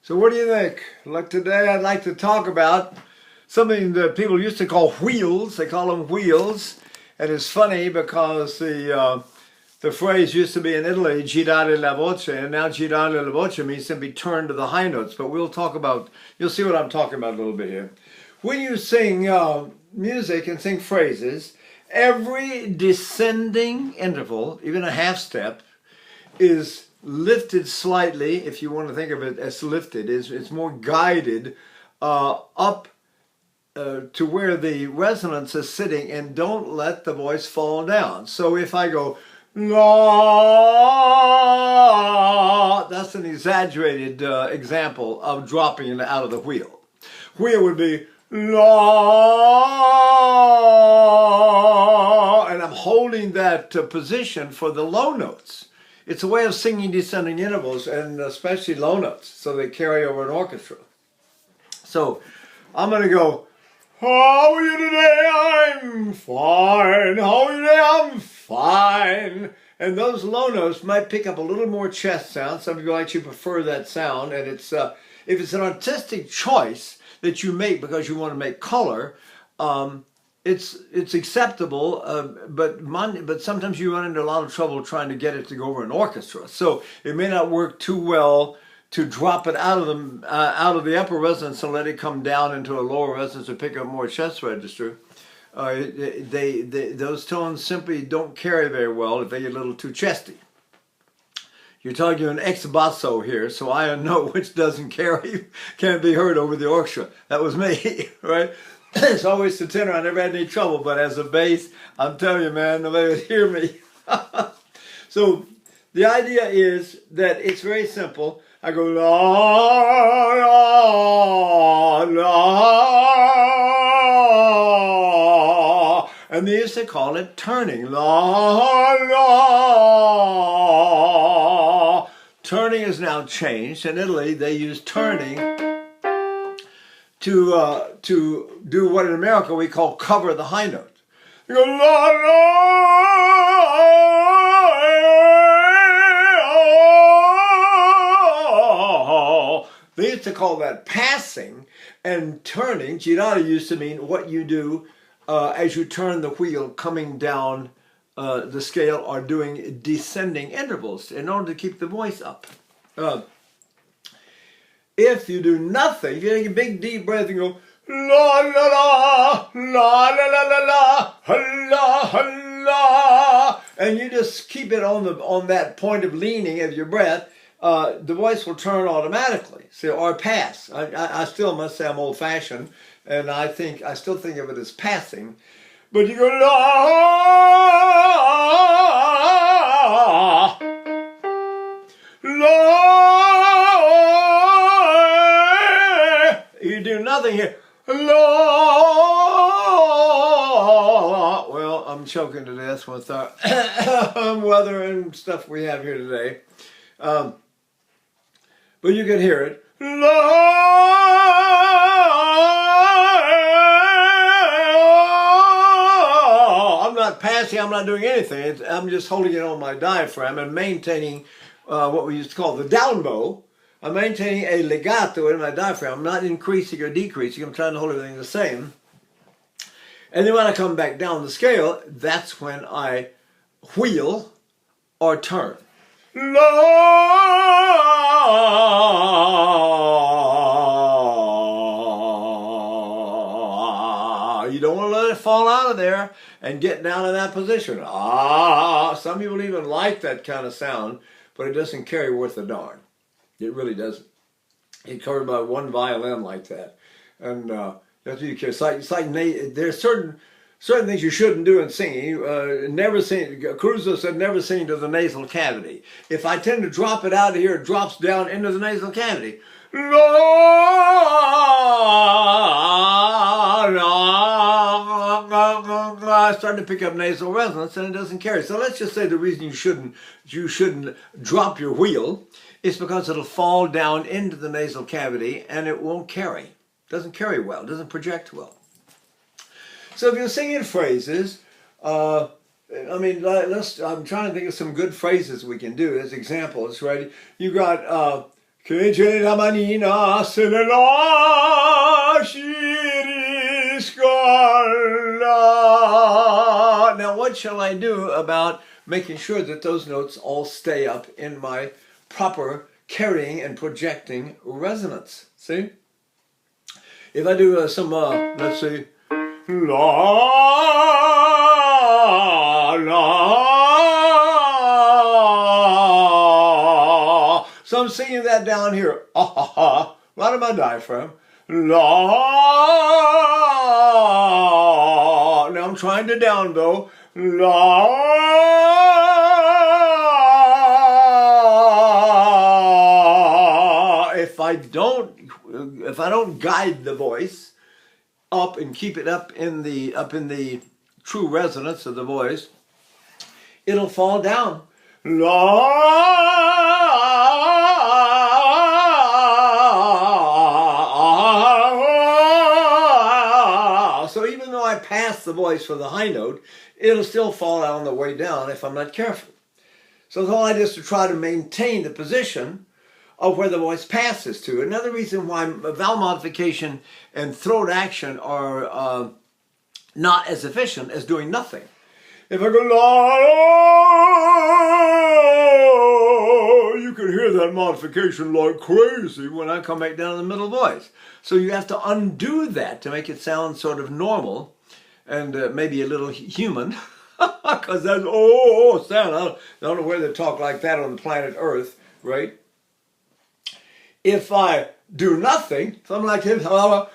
So what do you think? Like today I'd like to talk about something that people used to call wheels. They call them wheels. And it's funny because the phrase used to be in Italy, girare la voce, and now girare la voce means simply turn to the high notes. But we'll talk about, you'll see what I'm talking about a little bit here. When you sing music and sing phrases, every descending interval, even a half step, is lifted slightly, if you want to think of it as lifted. It's more guided up to where the resonance is sitting, and don't let the voice fall down. So if I go la, that's an exaggerated example of dropping it out of the wheel. Wheel would be la, and I'm holding that position for the low notes. It's a way of singing descending intervals, and especially low notes, so they carry over an orchestra. So I'm going to go, how are you today? I'm fine. How are you today? I'm fine. And those low notes might pick up a little more chest sound. Some of you actually prefer that sound. And it's if it's an artistic choice that you make because you want to make color, it's acceptable, but sometimes you run into a lot of trouble trying to get it to go over an orchestra. So it may not work too well to drop it out of the upper resonance and let it come down into a lower resonance and pick up more chest register. Those tones simply don't carry very well if they get a little too chesty. You're talking an ex basso here, so I know which doesn't carry, can't be heard over the orchestra. That was me, right? It's always the tenor. I never had any trouble, but as a bass, I'm telling you, man, nobody would hear me. So the idea is that it's very simple. I go la, la, la, and they used to call it turning. La, la. Turning is now changed. In Italy, they use turning to do what in America we call cover the high note. You go la, la. They used to call that passing, and turning, girare, used to mean what you do as you turn the wheel coming down the scale, or doing descending intervals in order to keep the voice up. If you do nothing, if you take a big deep breath and go la la la la la la la la la la, and you just keep it on that point of leaning of your breath, the voice will turn automatically. So, or pass. I still must say I'm old-fashioned, and I still think of it as passing. But you go la la. You do nothing here. Well, I'm choking to death with our weather and stuff we have here today. But you can hear it. I'm not passing, I'm not doing anything. I'm just holding it on my diaphragm and maintaining what we used to call the down bow. I'm maintaining a legato in my diaphragm. I'm not increasing or decreasing. I'm trying to hold everything the same. And then when I come back down the scale, that's when I wheel or turn. La. You don't want to let it fall out of there and get down in that position. Ah. Some people even like that kind of sound, but it doesn't carry worth a darn. It really doesn't. It's covered by one violin like that, and that's what you care. It's like there's certain things you shouldn't do in singing. Never sing. Crusoe said, "Never sing to the nasal cavity." If I tend to drop it out of here, it drops down into the nasal cavity. I start to pick up nasal resonance, and it doesn't carry. So let's just say the reason you shouldn't drop your wheel is because it'll fall down into the nasal cavity and it won't carry. It doesn't carry well. It doesn't project well. So if you're singing phrases, I'm trying to think of some good phrases we can do as examples, right? You got che c'è la manina se ne lasci riscaldare. Now what shall I do about making sure that those notes all stay up in my proper carrying and projecting resonance? See? If I do some, let's see, la, la. So I'm singing that down here, ah, ha, ha, right in my diaphragm. La. Now I'm trying to down though. La. If I don't guide the voice up and keep it up in the true resonance of the voice, it'll fall down. La. So even though I pass the voice for the high note, it'll still fall out on the way down if I'm not careful. So the whole idea is to try to maintain the position of where the voice passes to. Another reason why vowel modification and throat action are not as efficient as doing nothing. If I go la, you can hear that modification like crazy when I come back down in the middle voice. So you have to undo that to make it sound sort of normal and maybe a little human. Because that's sound. I don't know where they talk like that on the planet Earth, right? If I do nothing, something like this, how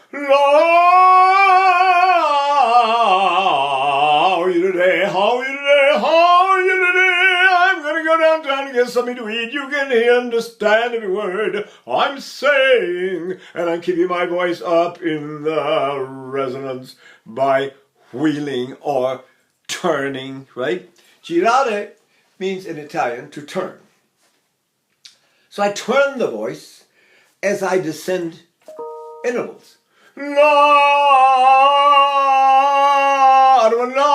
are you today? How are you today? How are you today? I'm going to go downtown and get something to eat. You can understand every word I'm saying. And I'm keeping my voice up in the resonance by wheeling or turning, right? Girare means in Italian to turn. So I turn the voice as I descend intervals. La, la, la,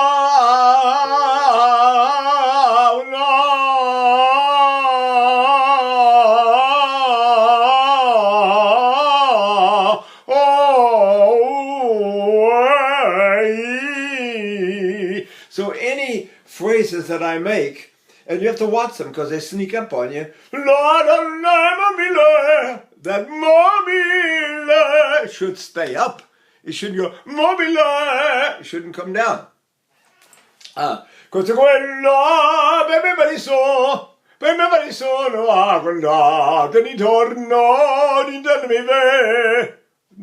oh. So any phrases that I make, and you have to watch them because they sneak up on you. That mobile should stay up. It shouldn't go mobile. It shouldn't come down. Questo quello per me sono a guardate di torno di ve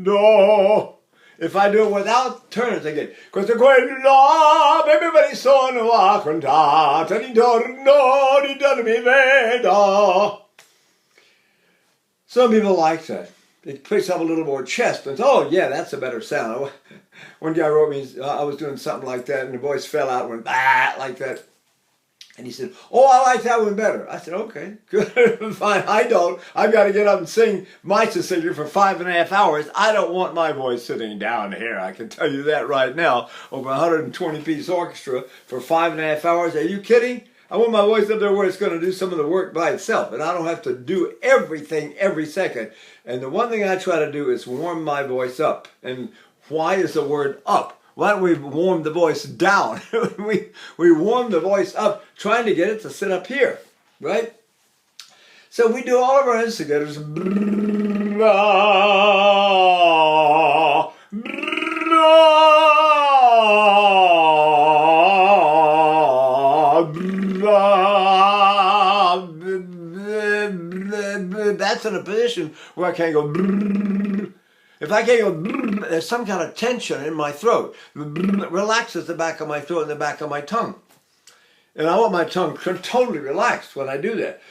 do. If I do it without turns again, questo quello per me sono a guardate di torno di ve do. Some people like that. It picks up a little more chest. And oh, yeah, that's a better sound. One guy wrote me, I was doing something like that, and the voice fell out and went, like that. And he said, oh, I like that one better. I said, okay, good, fine. I don't. I've got to get up and sing my Cecilia for 5.5 hours. I don't want my voice sitting down here. I can tell you that right now. Over a 120-piece orchestra for 5.5 hours. Are you kidding? I want my voice up there where it's going to do some of the work by itself, and I don't have to do everything every second. And the one thing I try to do is warm my voice up. And why is the word up? Why don't we warm the voice down? we warm the voice up, trying to get it to sit up here, right? So we do all of our instigators. That's in a position where I can't go. If I can't go, there's some kind of tension in my throat. Relaxes the back of my throat and the back of my tongue. And I want my tongue totally relaxed when I do that.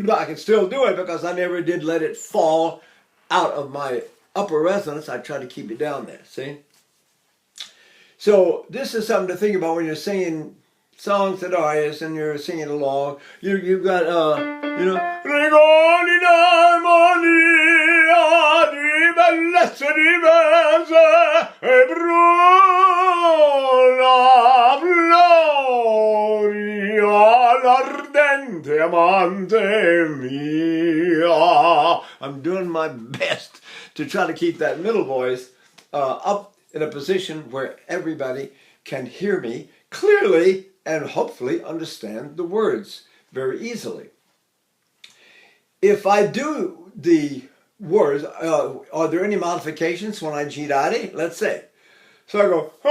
I can still do it because I never did let it fall out of my upper resonance. I try to keep it down there, see? So this is something to think about when you're singing songs and arias and you're singing along. You've got, ardente amante mia. I'm doing my best to try to keep that middle voice up in a position where everybody can hear me clearly and hopefully understand the words very easily. If I do the words, are there any modifications when I girare? Let's say. So I go, how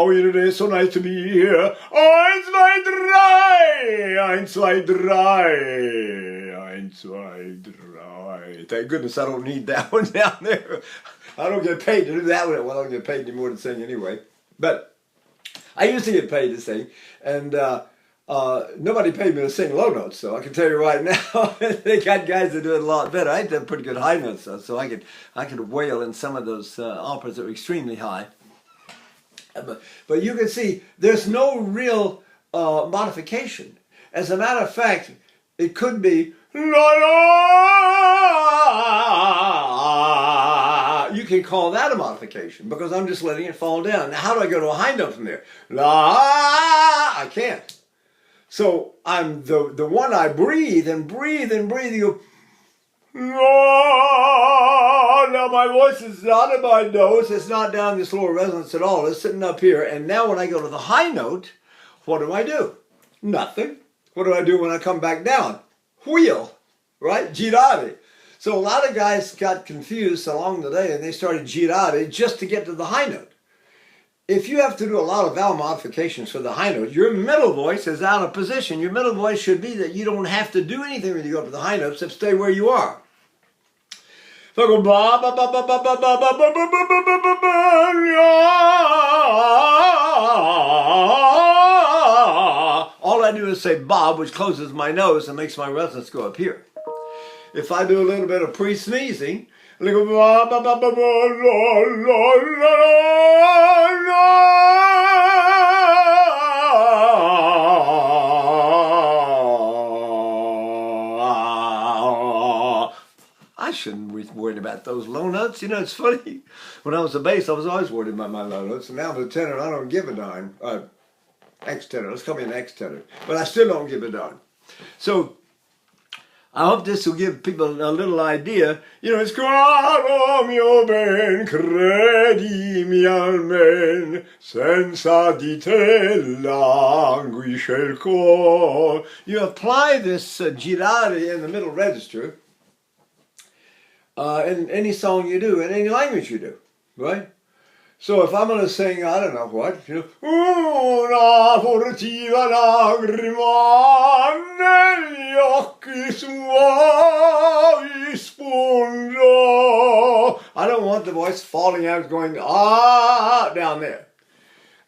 are you today? So nice to be here. Eins, zwei, drei. Eins, zwei, drei. Eins, zwei, drei. Thank goodness I don't need that one down there. I don't get paid to do that one. Well, I don't get paid anymore to sing anyway. But I used to get paid to sing, and nobody paid me to sing low notes, so I can tell you right now, they got guys that do it a lot better. I had to have pretty good high notes, though, so I could wail in some of those operas that were extremely high. But you can see there's no real modification. As a matter of fact, it could be la la. You can call that a modification because I'm just letting it fall down. Now, how do I go to a high note from there? La. I can't. So I'm the one I breathe and breathe and breathe. You go, oh, now my voice is not in my nose. It's not down this lower resonance at all. It's sitting up here. And now when I go to the high note, what do? Nothing. What do I do when I come back down? Wheel, right? Girare. So a lot of guys got confused along the day and they started girare just to get to the high note. If you have to do a lot of vowel modifications for the high note, your middle voice is out of position. Your middle voice should be that you don't have to do anything when you go up to the high notes except stay where you are. So I go ba ba ba ba ba ba ba ba ba ba ba ba ba. All I do is say ba, which closes my nose and makes my resonance go up here. If I do a little bit of pre-sneezing, I go ba ba ba ba ba la la la la. I shouldn't be worried about those low notes. You know, it's funny. When I was a bass, I was always worried about my low notes. And now I'm a tenor, I don't give a darn. Ex-tenor. Let's call me an ex-tenor. But I still don't give a darn. So I hope this will give people a little idea. You know, it's caro mio ben, credimi almen, senza di te languisce il cor. You apply this girare in the middle register in any song you do, in any language you do, right? So if I'm going to sing, I don't know what, you know, una furtiva lagrima negli occhi suoi spungo. I don't want the voice falling out, going down there.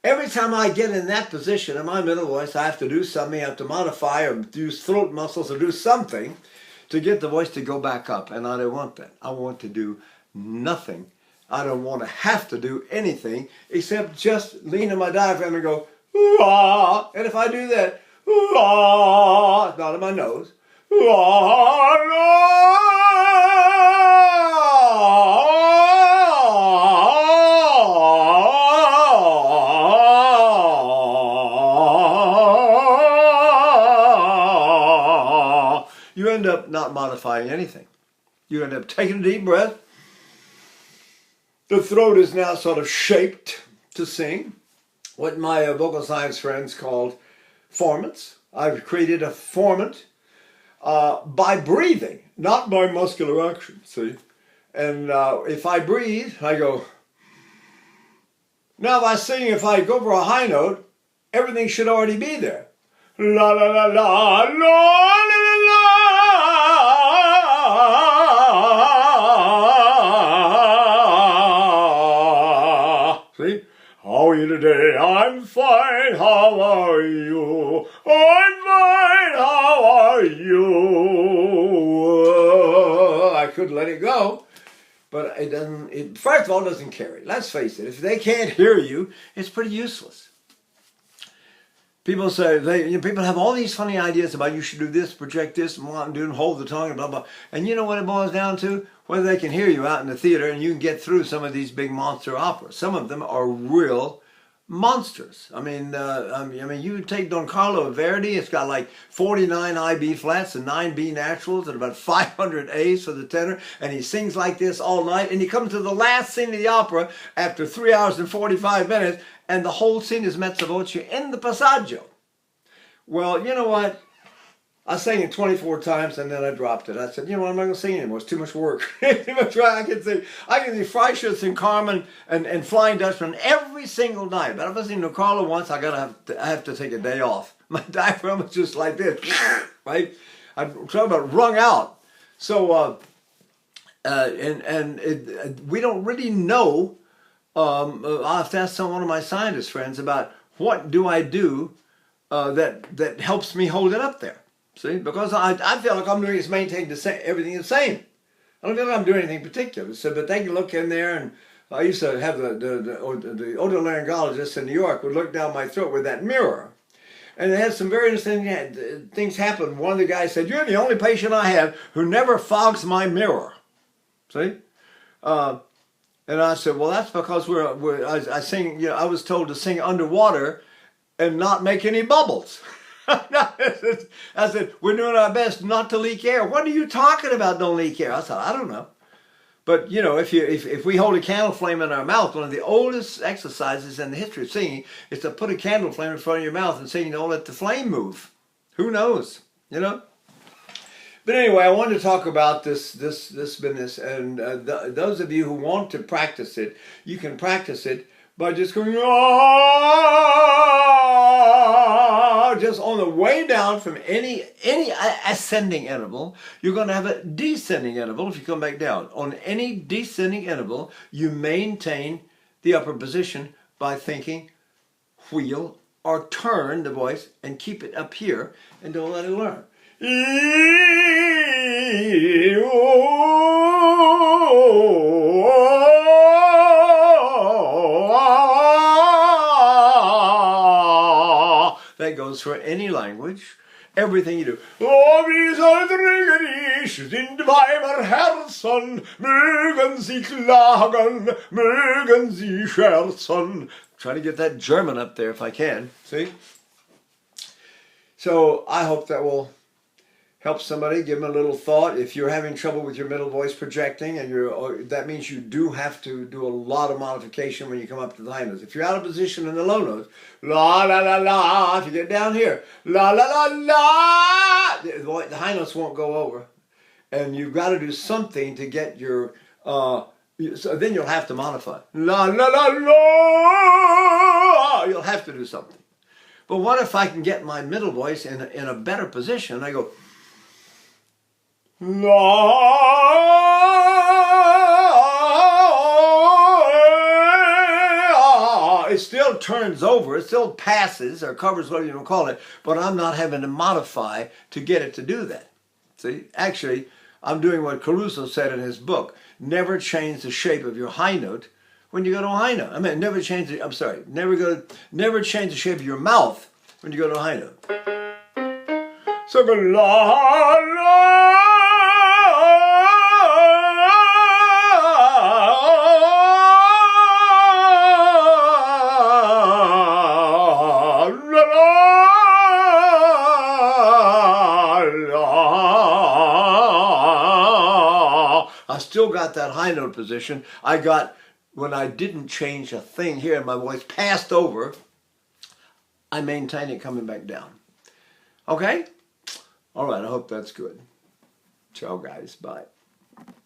Every time I get in that position in my middle voice, I have to do something. I have to modify or use throat muscles or do something to get the voice to go back up. And I don't want that. I want to do nothing. I don't want to have to do anything except just lean on my diaphragm and go, ah. And if I do that, ah, not in my nose, you end up not modifying anything. You end up taking a deep breath. The throat is now sort of shaped to sing, what my vocal science friends called formants. I've created a formant by breathing, not by muscular action, see? And if I breathe, I go. Now if I sing, if I go for a high note, everything should already be there. La la la la la la la. See? How are you today? I'm fine. How are you? I'm fine. How are you? I could let it go, but it doesn't. First of all, it doesn't carry. Let's face it. If they can't hear you, it's pretty useless. People say people have all these funny ideas about you should do this, project this, and do and hold the tongue, and blah blah. And you know what it boils down to? Whether they can hear you out in the theater and you can get through some of these big monster operas. Some of them are real monsters. I mean, you take Don Carlo Verdi. It's got like 49 IB flats and 9 B naturals and about 500 A's for the tenor, and he sings like this all night. And he comes to the last scene of the opera after 3 hours and 45 minutes. And the whole scene is mezza voce in the passaggio. Well, you know what? I sang it 24 times and then I dropped it. I said, you know what, I'm not going to sing anymore. It's too much work. Too much work. I can sing Freischütz and Carmen and Flying Dutchman every single night. But if I sing No Carlo once, I have to take a day off. My diaphragm is just like this, right? I'm talking about wrung out. So, we don't really know. I'll have to ask one of my scientist friends about what do I do that helps me hold it up there. See, because I feel like I'm doing is maintain everything the same. I don't feel like I'm doing anything particular. So, but they can look in there, and I used to have the otolaryngologist in New York would look down my throat with that mirror, and it had some very interesting things happen. One of the guys said, "You're the only patient I have who never fogs my mirror." See. And I said, well, that's because I sing. You know, I was told to sing underwater and not make any bubbles. I said, we're doing our best not to leak air. What are you talking about? Don't leak air. I said, I don't know. But you know, if we hold a candle flame in our mouth, one of the oldest exercises in the history of singing is to put a candle flame in front of your mouth and sing, don't let the flame move. Who knows? You know. But anyway, I wanted to talk about this business, and those of you who want to practice it, you can practice it by just going, just on the way down from any ascending interval. You're going to have a descending interval if you come back down. On any descending interval, you maintain the upper position by thinking, wheel, or turn the voice and keep it up here and don't let it learn. That goes for any language. Everything you do. Sind Weiber Herzen, mögen sie klagen, mögen sie scherzen. Trying to get that German up there if I can. See? So I hope that will help somebody, give them a little thought. If you're having trouble with your middle voice projecting, and that means you do have to do a lot of modification when you come up to the high notes. If you're out of position in the low notes, la la la la. If you get down here, la la la la, the high notes won't go over, and you've got to do something to get your. So then you'll have to modify. La la la la. You'll have to do something. But what if I can get my middle voice in a better position? I go. It still turns over, it still passes or covers, whatever you want to call it, but I'm not having to modify to get it to do that. See, actually, I'm doing what Caruso said in his book: never change the shape of your high note when you go to a high note. I mean, never change the shape of your mouth when you go to a high note. So go la la. I still got that high note position I got when I didn't change a thing here and my voice passed over. I maintain it coming back down. Okay? All right, I hope that's good. Ciao, guys. Bye.